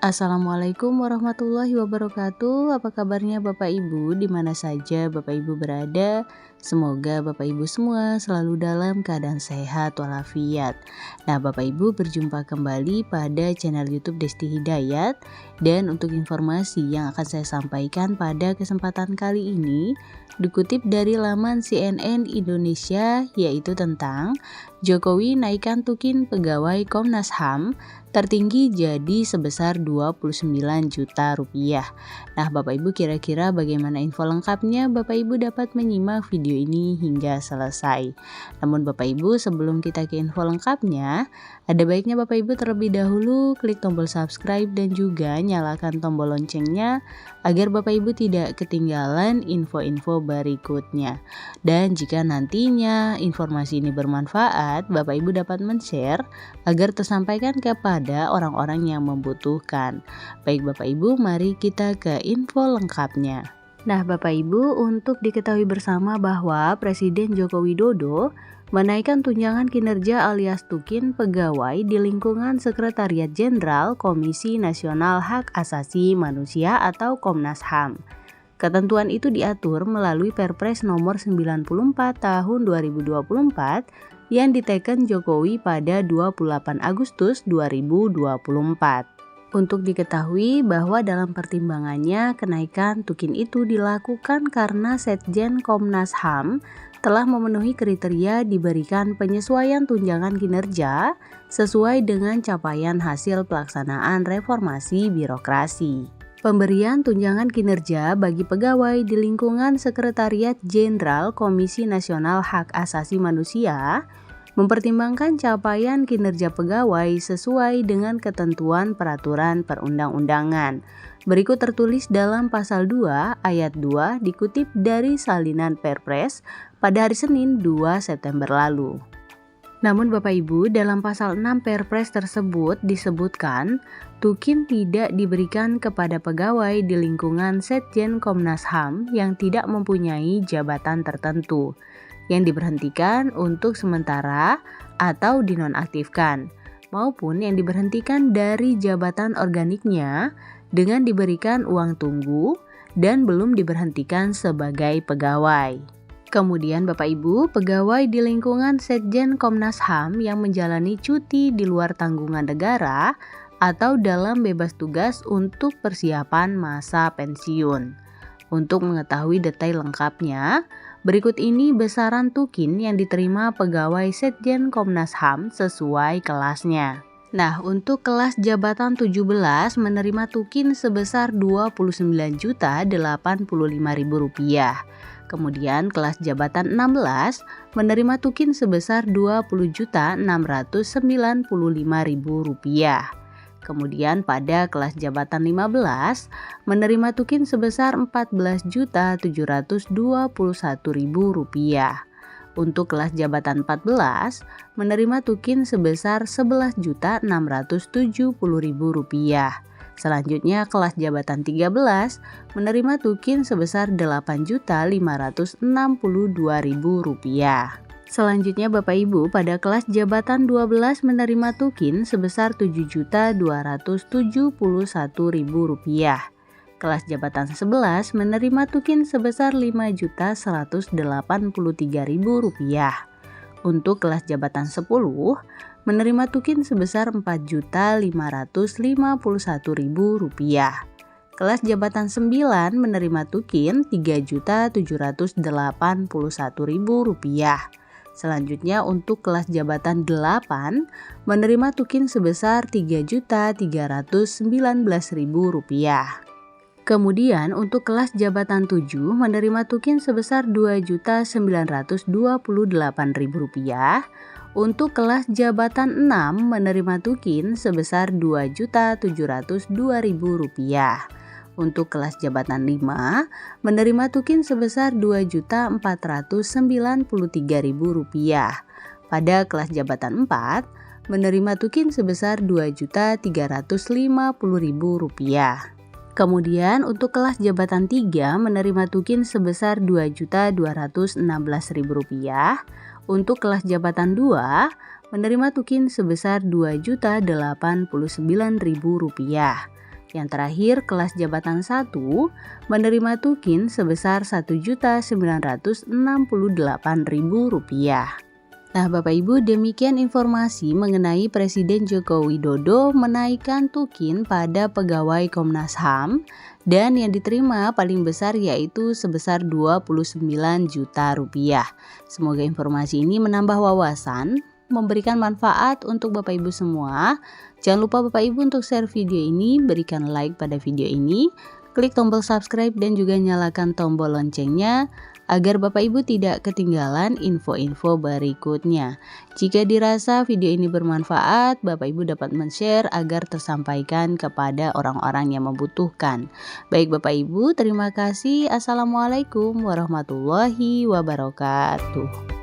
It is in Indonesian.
Assalamualaikum warahmatullahi wabarakatuh. Apa kabarnya Bapak Ibu di mana saja Bapak Ibu berada? Semoga Bapak Ibu semua selalu dalam keadaan sehat walafiat. Nah, Bapak Ibu berjumpa kembali pada channel YouTube Desti Hidayat, dan untuk informasi yang akan saya sampaikan pada kesempatan kali ini dikutip dari laman CNN Indonesia, yaitu tentang Jokowi naikkan tukin pegawai Komnas HAM tertinggi jadi sebesar 29 juta rupiah. Nah, Bapak Ibu kira-kira bagaimana info lengkapnya? Bapak Ibu dapat menyimak video ini hingga selesai. Namun Bapak Ibu, sebelum kita ke info lengkapnya, ada baiknya Bapak Ibu terlebih dahulu klik tombol subscribe dan juga nyalakan tombol loncengnya agar Bapak Ibu tidak ketinggalan info-info berikutnya. Dan jika nantinya informasi ini bermanfaat, Bapak Ibu dapat men-share agar tersampaikan kepada orang-orang yang membutuhkan. Baik Bapak Ibu, mari kita ke info lengkapnya. Nah Bapak Ibu, untuk diketahui bersama bahwa Presiden Joko Widodo menaikkan tunjangan kinerja alias tukin pegawai di lingkungan Sekretariat Jenderal Komisi Nasional Hak Asasi Manusia atau Komnas HAM. Ketentuan itu diatur melalui Perpres nomor 94 tahun 2024 yang diteken Jokowi pada 28 Agustus 2024. Untuk diketahui bahwa dalam pertimbangannya kenaikan tukin itu dilakukan karena Setjen Komnas HAM telah memenuhi kriteria diberikan penyesuaian tunjangan kinerja sesuai dengan capaian hasil pelaksanaan reformasi birokrasi. Pemberian tunjangan kinerja bagi pegawai di lingkungan Sekretariat Jenderal Komisi Nasional Hak Asasi Manusia mempertimbangkan capaian kinerja pegawai sesuai dengan ketentuan peraturan perundang-undangan. Berikut tertulis dalam pasal 2 ayat 2 dikutip dari salinan Perpres pada hari Senin 2 September lalu. Namun Bapak Ibu, dalam pasal 6 Perpres tersebut disebutkan tukin tidak diberikan kepada pegawai di lingkungan Setjen Komnas HAM yang tidak mempunyai jabatan tertentu, yang diberhentikan untuk sementara atau dinonaktifkan, maupun yang diberhentikan dari jabatan organiknya dengan diberikan uang tunggu dan belum diberhentikan sebagai pegawai. Kemudian Bapak Ibu, pegawai di lingkungan Setjen Komnas HAM yang menjalani cuti di luar tanggungan negara atau dalam bebas tugas untuk persiapan masa pensiun. Untuk mengetahui detail lengkapnya, berikut ini besaran tukin yang diterima pegawai Setjen Komnas HAM sesuai kelasnya. Nah, untuk kelas jabatan 17 menerima tukin sebesar Rp29.085.000. Kemudian kelas jabatan 16 menerima tukin sebesar Rp20.695.000. Kemudian pada kelas jabatan 15 menerima tukin sebesar Rp14.721.000. Untuk kelas jabatan 14 menerima tukin sebesar Rp11.670.000. Selanjutnya kelas jabatan 13 menerima tukin sebesar Rp8.562.000. Selanjutnya Bapak Ibu, pada kelas jabatan 12 menerima tukin sebesar Rp7.271.000. Kelas jabatan 11 menerima tukin sebesar Rp5.183.000. Untuk kelas jabatan 10 menerima tukin sebesar Rp4.551.000. Kelas jabatan 9 menerima tukin Rp3.781.000. Selanjutnya untuk kelas jabatan 8 menerima tukin sebesar Rp3.319.000. Kemudian untuk kelas jabatan 7 menerima tukin sebesar Rp2.928.000. Untuk kelas jabatan 6 menerima tukin sebesar Rp2.702.000. Untuk kelas jabatan 5 menerima tukin sebesar Rp2.493.000. Pada kelas jabatan 4 menerima tukin sebesar Rp2.350.000. Kemudian untuk kelas jabatan 3 menerima tukin sebesar Rp2.216.000. Untuk kelas jabatan 2 menerima tukin sebesar Rp2.089.000. Yang terakhir, kelas jabatan 1 menerima tukin sebesar Rp1.968.000. Nah, Bapak Ibu, demikian informasi mengenai Presiden Joko Widodo menaikkan tukin pada pegawai Komnas HAM dan yang diterima paling besar yaitu sebesar Rp29 juta. Semoga informasi ini menambah wawasan, memberikan manfaat untuk Bapak Ibu semua. Jangan lupa Bapak Ibu untuk share video ini, berikan like pada video ini, klik tombol subscribe dan juga nyalakan tombol loncengnya agar Bapak Ibu tidak ketinggalan info-info berikutnya. Jika dirasa video ini bermanfaat, Bapak Ibu dapat men-share agar tersampaikan kepada orang-orang yang membutuhkan. Baik Bapak Ibu, terima kasih. Assalamualaikum warahmatullahi wabarakatuh.